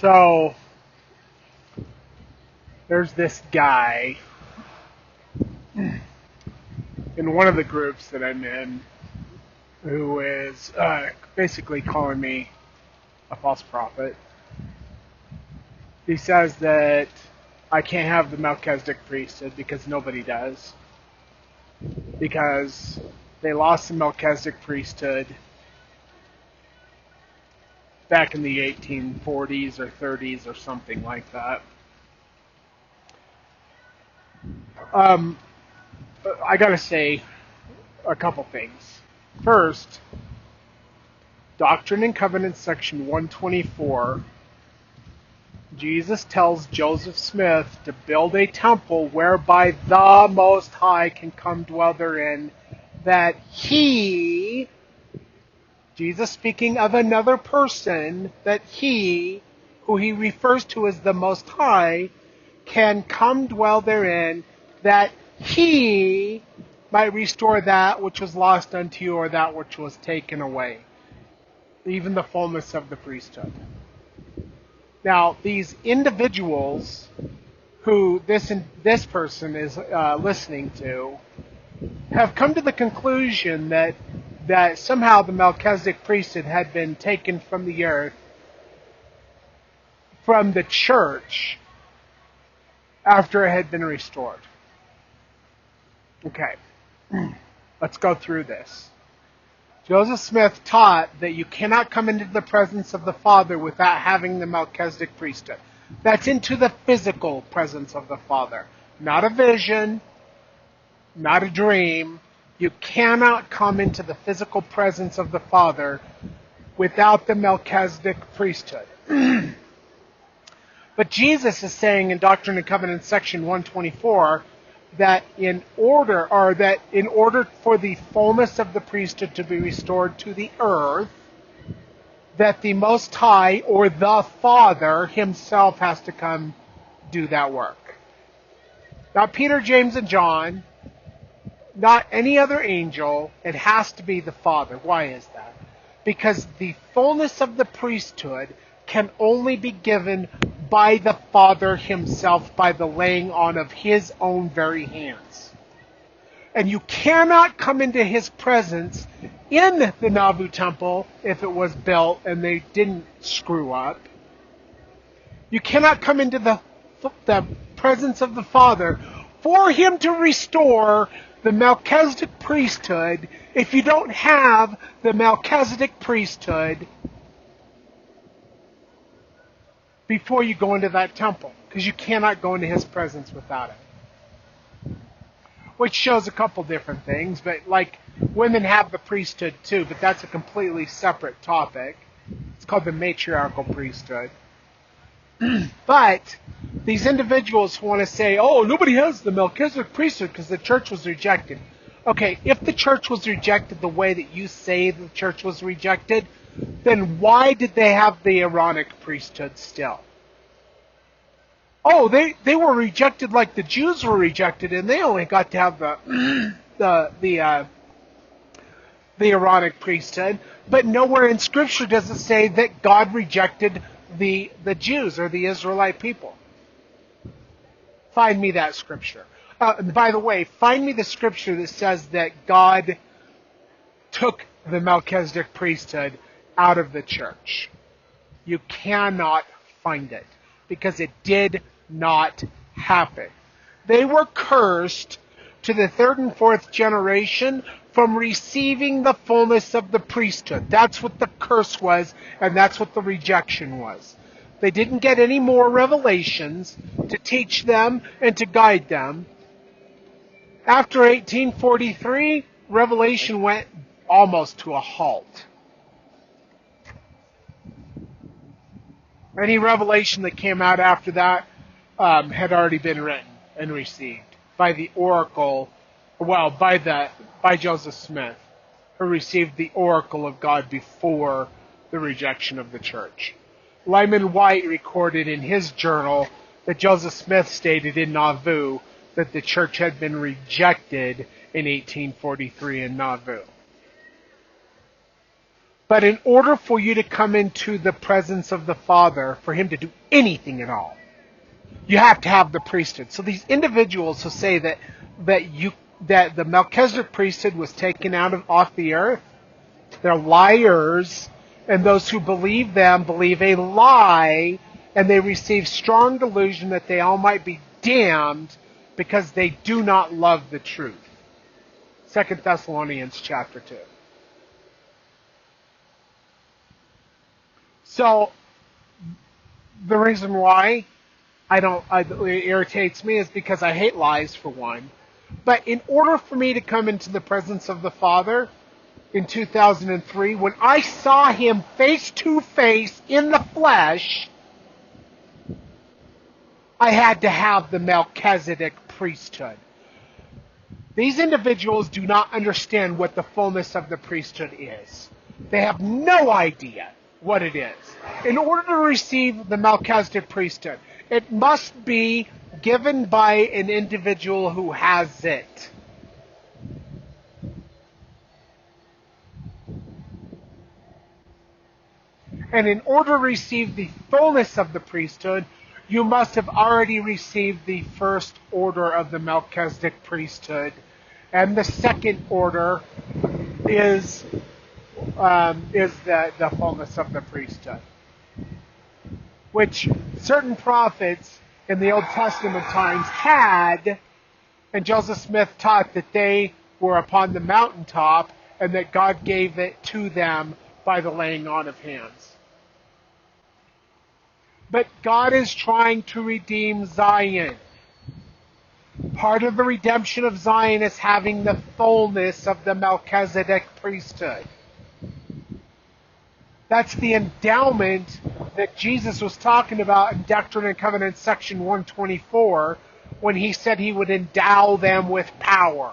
So there's this guy in one of the groups that I'm in who is basically calling me a false prophet. He says that I can't have the Melchizedek priesthood because nobody does. Because they lost the Melchizedek priesthood back in the 1840s or 30s or something like that. I gotta say a couple things. First, Doctrine and Covenants section 124, Jesus tells Joseph Smith to build a temple whereby the Most High can come dwell therein, that he, Jesus speaking of another person, that he, who he refers to as the Most High, can come dwell therein, that he might restore that which was lost unto you, or that which was taken away, even the fullness of the priesthood. Now, these individuals who this person is listening to have come to the conclusion that somehow the Melchizedek priesthood had been taken from the earth, from the church, after it had been restored. Okay, let's go through this. Joseph Smith taught that you cannot come into the presence of the Father without having the Melchizedek priesthood. That's into the physical presence of the Father. Not a vision, not a dream. You cannot come into the physical presence of the Father without the Melchizedek priesthood. But Jesus is saying in Doctrine and Covenants section 124 that in order for the fullness of the priesthood to be restored to the earth, that the Most High, or the Father himself, has to come do that work. Not Peter, James, and John, not any other angel. It has to be the Father. Why is that? Because the fullness of the priesthood can only be given by the Father himself, by the laying on of his own very hands. And you cannot come into his presence in the Nauvoo temple if it was built and they didn't screw up. You cannot come into the presence of the Father for him to restore the Melchizedek priesthood if you don't have the Melchizedek priesthood before you go into that temple, because you cannot go into his presence without it. Which shows a couple different things, but like women have the priesthood too, but that's a completely separate topic. It's called the matriarchal priesthood. But these individuals who want to say, oh, nobody has the Melchizedek priesthood because the church was rejected. Okay, if the church was rejected the way that you say the church was rejected, then why did they have the Aaronic priesthood still? Oh, they were rejected like the Jews were rejected, and they only got to have the Aaronic priesthood. But nowhere in Scripture does it say that God rejected the Jews or the Israelite people. Find me that Scripture. By the way, find me the Scripture that says that God took the Melchizedek priesthood out of the church. You cannot find it because it did not happen. They were cursed to the third and fourth generation from receiving the fullness of the priesthood. That's what the curse was, and that's what the rejection was. They didn't get any more revelations to teach them and to guide them. After 1843, revelation went almost to a halt. Any revelation that came out after that had already been written and received by the oracle, by Joseph Smith, who received the oracle of God before the rejection of the church. Lyman White recorded in his journal that Joseph Smith stated in Nauvoo that the church had been rejected in 1843 in Nauvoo. But in order for you to come into the presence of the Father, for him to do anything at all, you have to have the priesthood. So these individuals who say that the Melchizedek priesthood was taken off the earth, they're liars, and those who believe them believe a lie, and they receive strong delusion that they all might be damned because they do not love the truth. 2 Thessalonians chapter 2. So, the reason why it irritates me is because I hate lies, for one. But in order for me to come into the presence of the Father in 2003, when I saw him face to face in the flesh, I had to have the Melchizedek priesthood. These individuals do not understand what the fullness of the priesthood is. They have no idea what it is. In order to receive the Melchizedek priesthood, it must be given by an individual who has it. And in order to receive the fullness of the priesthood, you must have already received the first order of the Melchizedek priesthood. And the second order is the fullness of the priesthood, which certain prophets in the Old Testament times had, and Joseph Smith taught that they were upon the mountaintop and that God gave it to them by the laying on of hands. But God is trying to redeem Zion. Part of the redemption of Zion is having the fullness of the Melchizedek priesthood. That's the endowment that Jesus was talking about in Doctrine and Covenants section 124 when he said he would endow them with power.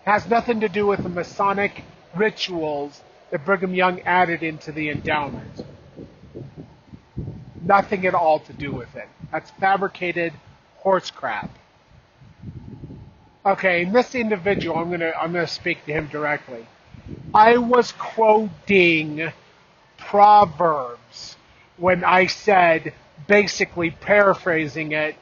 It has nothing to do with the Masonic rituals that Brigham Young added into the endowment. Nothing at all to do with it. That's fabricated horse crap. Okay, and this individual, I'm gonna speak to him directly. I was quoting Proverbs when I said, basically paraphrasing it,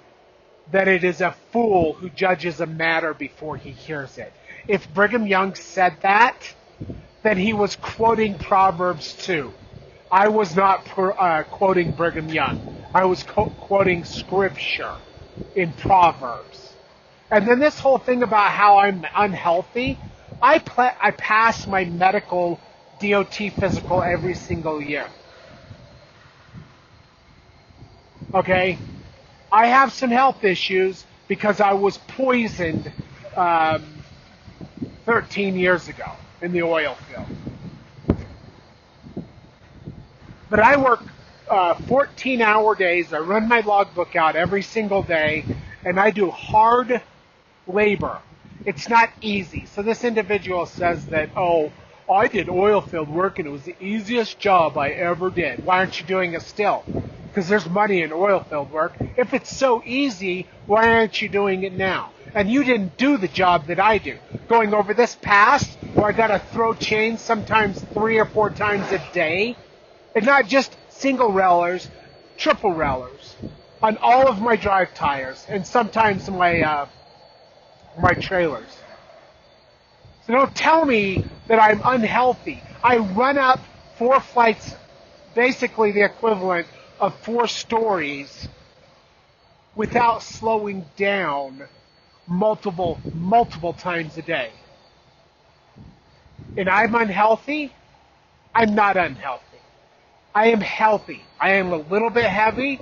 that it is a fool who judges a matter before he hears it. If Brigham Young said that, then he was quoting Proverbs too. I was not quoting Brigham Young. I was quoting Scripture in Proverbs. And then this whole thing about how I'm unhealthy, I pass my medical DOT physical every single year. Okay? I have some health issues because I was poisoned 13 years ago in the oil field. But I work 14-hour days. I run my logbook out every single day, and I do hard labor. It's not easy. So this individual says that, I did oil field work and it was the easiest job I ever did. Why aren't you doing it still? Because there's money in oil field work. If it's so easy, why aren't you doing it now? And you didn't do the job that I do. Going over this pass where I got to throw chains sometimes 3 or 4 times a day. And not just single railers, triple railers on all of my drive tires and sometimes my trailers. So don't tell me that I'm unhealthy. I run up 4 flights, basically the equivalent of 4 stories, without slowing down multiple times a day. And I'm unhealthy? I'm not unhealthy. I am healthy. I am a little bit heavy.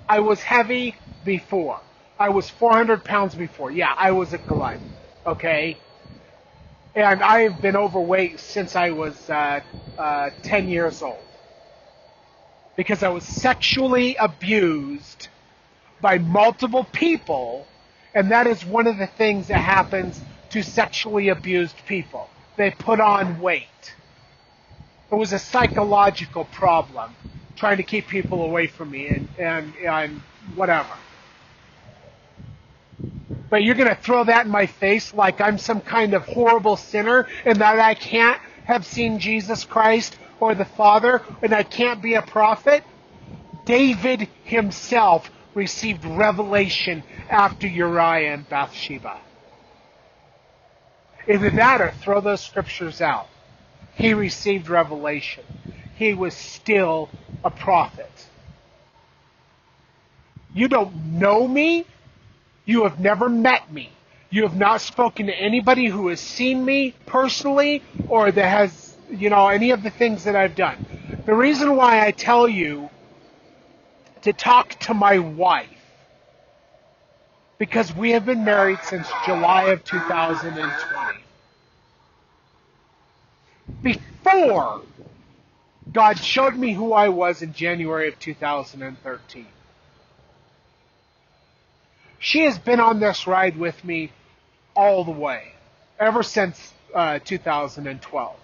I was heavy before. I was 400 pounds before. Yeah, I was a glutton. Okay? And I have been overweight since I was 10 years old. Because I was sexually abused by multiple people, and that is one of the things that happens to sexually abused people. They put on weight. It was a psychological problem, trying to keep people away from me and whatever. But you're going to throw that in my face like I'm some kind of horrible sinner and that I can't have seen Jesus Christ or the father, and I can't be a prophet? David himself received revelation after Uriah and Bathsheba. Either that or throw those scriptures out. He received revelation. He was still a prophet. You don't know me. You have never met me. You have not spoken to anybody who has seen me personally or that has, any of the things that I've done. The reason why I tell you to talk to my wife, because we have been married since July of 2020. Before God showed me who I was in January of 2013. She has been on this ride with me all the way, ever since 2012.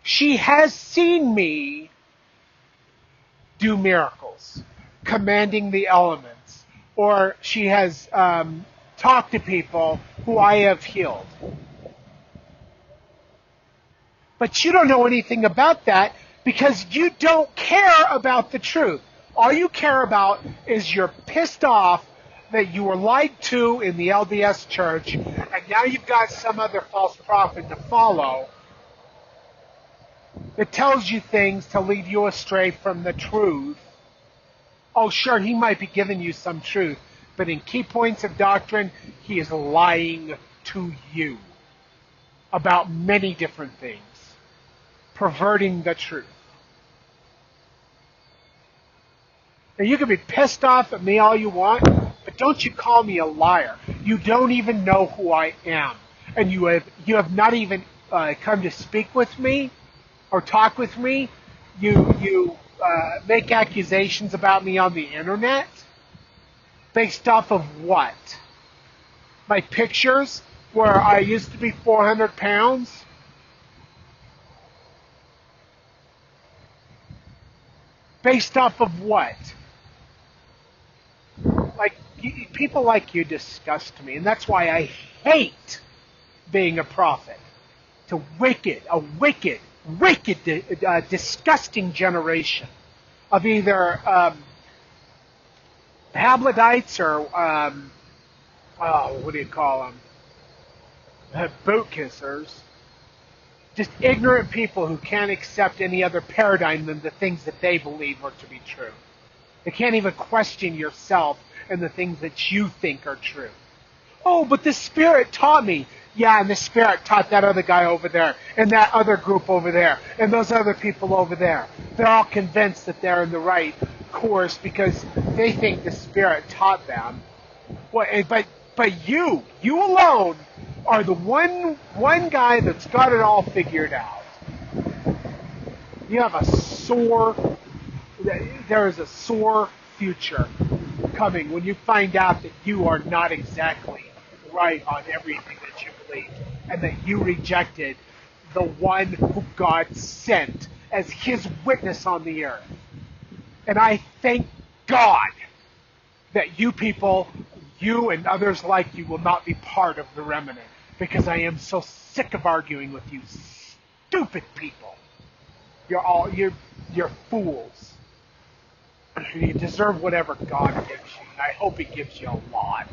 She has seen me do miracles, commanding the elements, or she has talked to people who I have healed. But you don't know anything about that because you don't care about the truth. All you care about is you're pissed off that you were lied to in the LDS church, and now you've got some other false prophet to follow that tells you things to lead you astray from the truth. Oh, sure, he might be giving you some truth, but in key points of doctrine, he is lying to you about many different things, perverting the truth. Now, you can be pissed off at me all you want, but don't you call me a liar. You don't even know who I am, and you have not even come to speak with me or talk with me. You make accusations about me on the internet based off of what? My pictures where I used to be 400 pounds? Based off of what? Like, people like you disgust me, and that's why I hate being a prophet. It's a wicked, disgusting generation of either Habladites or, what do you call them? Boot kissers. Just ignorant people who can't accept any other paradigm than the things that they believe are to be true. They can't even question yourself and the things that you think are true. Oh, but the Spirit taught me. Yeah, and the Spirit taught that other guy over there, and that other group over there, and those other people over there. They're all convinced that they're in the right course because they think the Spirit taught them. But you alone are the one guy that's got it all figured out. You have there is a sore future coming when you find out that you are not exactly right on everything that you believe, and that you rejected the one who God sent as his witness on the earth. And I thank God that you people, you and others like you, will not be part of the remnant, because I am so sick of arguing with you stupid people. You're fools. You deserve whatever God gives you, and I hope he gives you a lot.